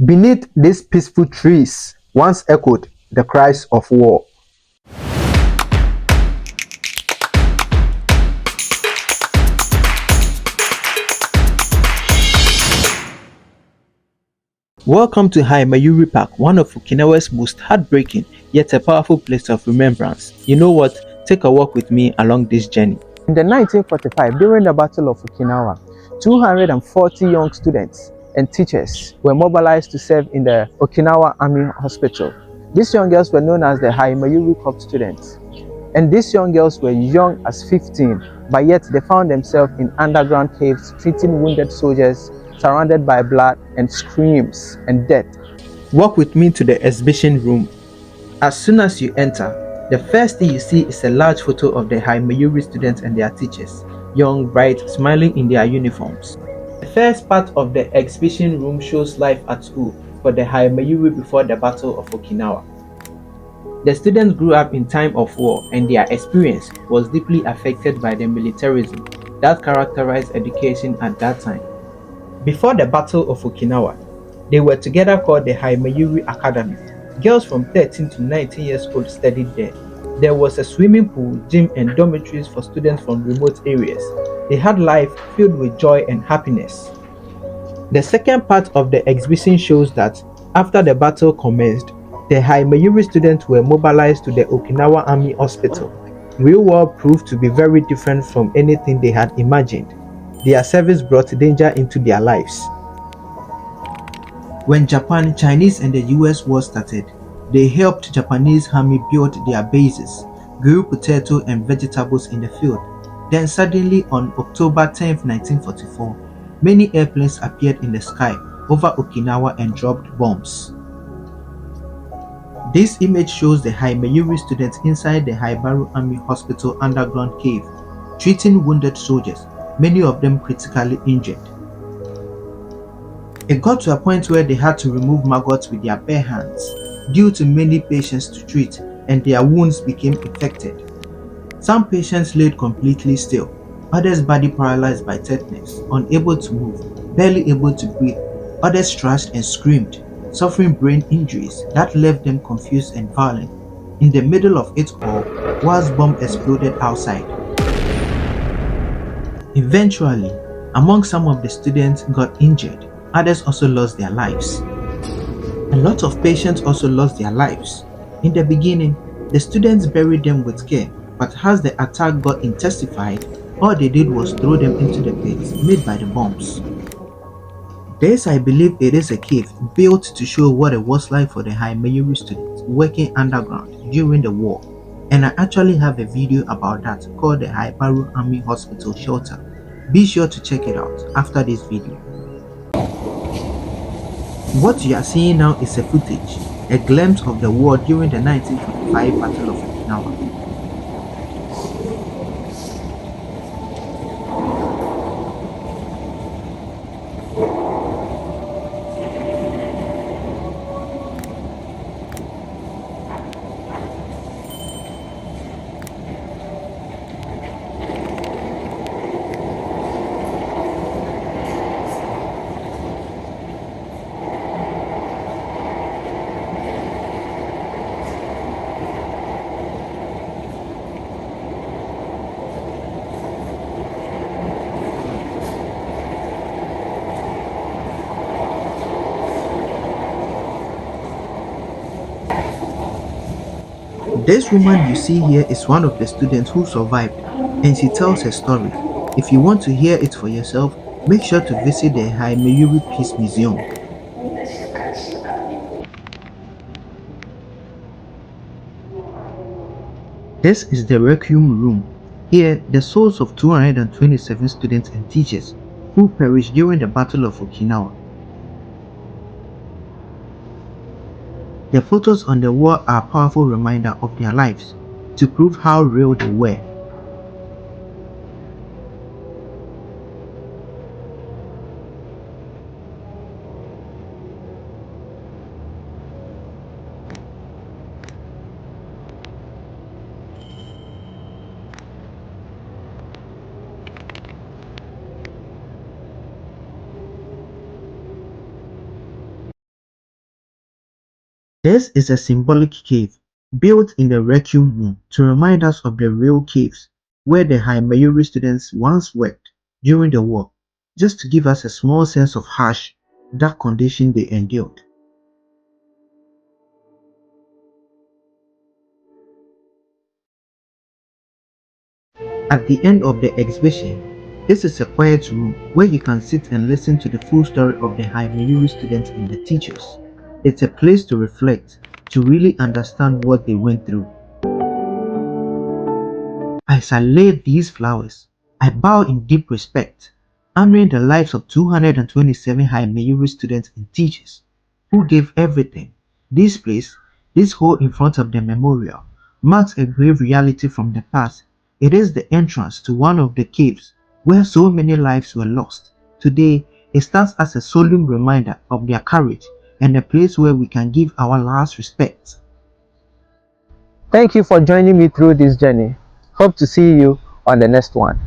Beneath these peaceful trees once echoed the cries of war. Welcome to Himeyuri Park, one of Okinawa's most heartbreaking yet a powerful place of remembrance. You know what? Take a walk with me along this journey. In the 1945, during the Battle of Okinawa, 240 young students and teachers were mobilized to serve in the Okinawa Army Hospital. These young girls were known as the Himeyuri Corps students. And these young girls were young as 15, but yet they found themselves in underground caves treating wounded soldiers, surrounded by blood and screams and death. Walk with me to the exhibition room. As soon as you enter, the first thing you see is a large photo of the Himeyuri students and their teachers, young, bright, smiling in their uniforms. The first part of the exhibition room shows life at school for the Himeyuri before the Battle of Okinawa. The students grew up in time of war, and their experience was deeply affected by the militarism that characterized education at that time. Before the Battle of Okinawa, they were together called the Himeyuri Academy. Girls from 13 to 19 years old studied there. There was a swimming pool, gym, and dormitories for students from remote areas. They had life filled with joy and happiness. The second part of the exhibition shows that after the battle commenced, the Himeyuri students were mobilized to the Okinawa Army Hospital. Real war proved to be very different from anything they had imagined. Their service brought danger into their lives. When Japan, Chinese and the US war started, they helped Japanese army build their bases, grew potato and vegetables in the field. Then suddenly on October 10, 1944, many airplanes appeared in the sky over Okinawa and dropped bombs. This image shows the Himeyuri students inside the Hibari Army Hospital underground cave, treating wounded soldiers, many of them critically injured. It got to a point where they had to remove maggots with their bare hands, due to many patients to treat, and their wounds became infected. Some patients laid completely still, others body paralyzed by tetanus, unable to move, barely able to breathe, others thrashed and screamed, suffering brain injuries that left them confused and violent. In the middle of it all, whilst bomb exploded outside. Eventually, among some of the students got injured, others also lost their lives. A lot of patients also lost their lives. In the beginning, the students buried them with care, but as the attack got intensified, all they did was throw them into the pits made by the bombs. This, I believe, it is a cave built to show what it was like for the Himeyuri students working underground during the war, and I actually have a video about that called the Hibari Army Hospital Shelter. Be sure to check it out after this video. What you are seeing now is a footage, a glimpse of the war during the 1945 Battle of Okinawa. This woman you see here is one of the students who survived, and she tells her story. If you want to hear it for yourself, make sure to visit the Himeyuri Peacemuseum. This is the Requiem room. Here, the souls of 227 students and teachers who perished during the Battle of Okinawa. The photos on the wall are a powerful reminder of their lives, to prove how real they were. This is a symbolic cave built in the Requiem Room to remind us of the real caves where the Himeyuri students once worked during the war, just to give us a small sense of harsh, dark condition they endured. At the end of the exhibition, this is a quiet room where you can sit and listen to the full story of the Himeyuri students and the teachers. It's a place to reflect, to really understand what they went through. As I laid these flowers, I bow in deep respect, honoring the lives of 227 Himeyuri students and teachers who gave everything. This place, this hole in front of the memorial, marks a grave reality from the past. It is the entrance to one of the caves where so many lives were lost. Today, it stands as a solemn reminder of their courage and a place where we can give our last respect. Thank you for joining me through this journey. Hope to see you on the next one.